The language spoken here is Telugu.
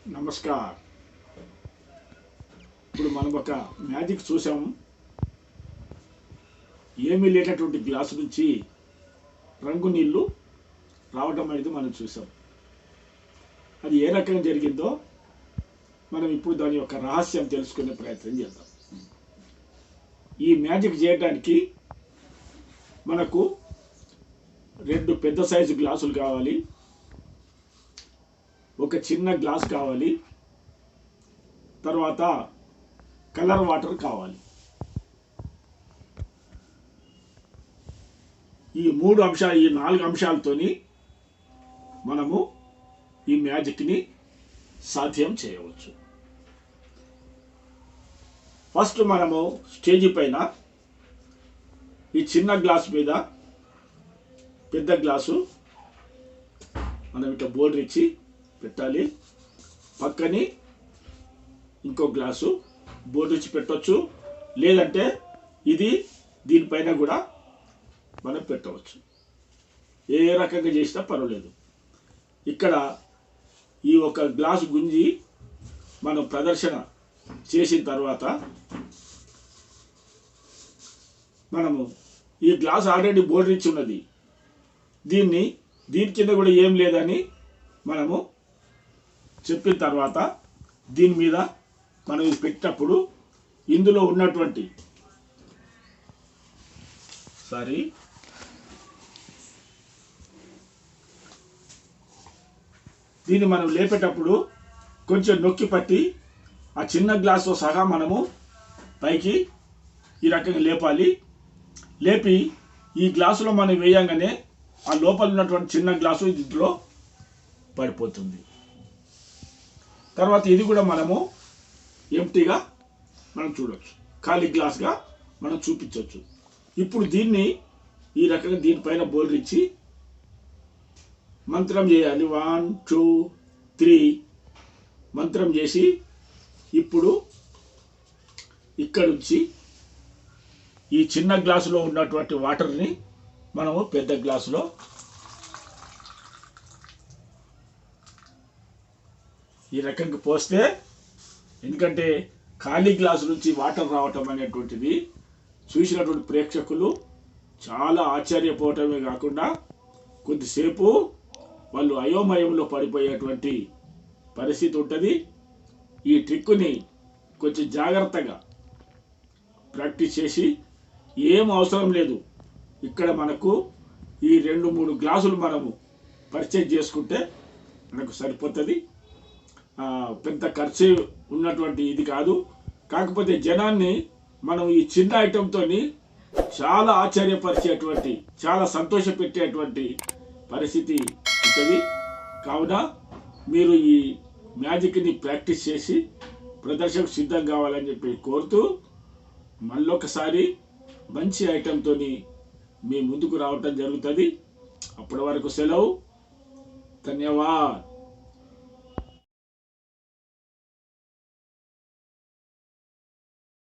నమస్కార్. ఇప్పుడు మనం ఒక మ్యాజిక్ చూసాం. ఏమీ లేనటువంటి గ్లాసు నుంచి రంగు నీళ్లు రావడం అనేది మనం చూసాం. అది ఏ రకంగా జరిగిందో మనం ఇప్పుడు దాని యొక్క రహస్యం తెలుసుకునే ప్రయత్నం చేద్దాం. ఈ మ్యాజిక్ చేయడానికి మనకు 2 పెద్ద సైజు గ్లాసులు కావాలి, ఒక చిన్న గ్లాస్ కావాలి, తర్వాత కలర్ వాటర్ కావాలి. ఈ 4 అంశాలతోని మనము ఈ మ్యాజిక్ని సాధ్యం చేయవచ్చు. ఫస్ట్ మనము స్టేజీ పైన ఈ చిన్న గ్లాస్ మీద పెద్ద గ్లాసు మనం ఇట్లా బోర్డర్ ఇచ్చి పెట్టాలి. పక్కని ఇంకో గ్లాసు బోర్డర్ ఇచ్చి పెట్టవచ్చు, లేదంటే దీనిపైన కూడా మనం పెట్టవచ్చు. ఏ రకంగా చేసినా పర్వాలేదు. ఇక్కడ ఈ ఒక గ్లాసు గుంజి మనం ప్రదర్శన చేసిన తర్వాత మనము ఈ గ్లాస్ ఆల్రెడీ బోర్డర్ ఇచ్చి ఉన్నది, దీని కింద కూడా ఏం లేదని మనము చెప్పిన తర్వాత దీని మీద మనం ఇది పెట్టినప్పుడు ఇందులో ఉన్నటువంటి దీన్ని మనం లేపేటప్పుడు కొంచెం నొక్కి పట్టి ఆ చిన్న గ్లాసుతో సహా మనము పైకి ఈ రకంగా లేపాలి. లేపి ఈ గ్లాసులో మనం వేయంగానే ఆ లోపల ఉన్నటువంటి చిన్న గ్లాసు ఇందులో పడిపోతుంది. తర్వాత ఇది కూడా మనము ఎంటీగా మనం చూడవచ్చు, ఖాళీ గ్లాస్గా మనం చూపించవచ్చు. ఇప్పుడు దీన్ని ఈ రకంగా దీనిపైన బోర్డర్ ఇచ్చి మంత్రం చేయాలి. 1 2 3 మంత్రం చేసి ఇప్పుడు ఇక్కడ నుంచి ఈ చిన్న గ్లాసులో ఉన్నటువంటి వాటర్ని మనము పెద్ద గ్లాసులో ఈ రకంగా పోస్తే, ఎందుకంటే ఖాళీ గ్లాసు నుంచి వాటర్ రావటం అనేటువంటిది చూసినటువంటి ప్రేక్షకులు చాలా ఆశ్చర్యపోవటమే కాకుండా కొద్దిసేపు వాళ్ళు అయోమయంలో పడిపోయేటువంటి పరిస్థితి ఉంటుంది. ఈ ట్రిక్కుని కొంచెం జాగ్రత్తగా ప్రాక్టీస్ చేసి, ఏం అవసరం లేదు, ఇక్కడ మనకు ఈ 2-3 గ్లాసులు మనము పర్చేజ్ చేసుకుంటే మనకు సరిపోతుంది. పెద్ద ఖర్చు ఉన్నటువంటి ఇది కాదు. కాకపోతే జనాన్ని మనం ఈ చిన్న ఐటెంతో చాలా ఆశ్చర్యపరిచేటువంటి, చాలా సంతోషపెట్టేటువంటి పరిస్థితి ఉంటుంది. కావున మీరు ఈ మ్యాజిక్ని ప్రాక్టీస్ చేసి ప్రదర్శనకు సిద్ధం కావాలని చెప్పి కోరుతూ, మళ్ళొకసారి మంచి ఐటెంతో మీ ముందుకు రావటం జరుగుతుంది. అప్పటి వరకు సెలవు. ధన్యవాద్.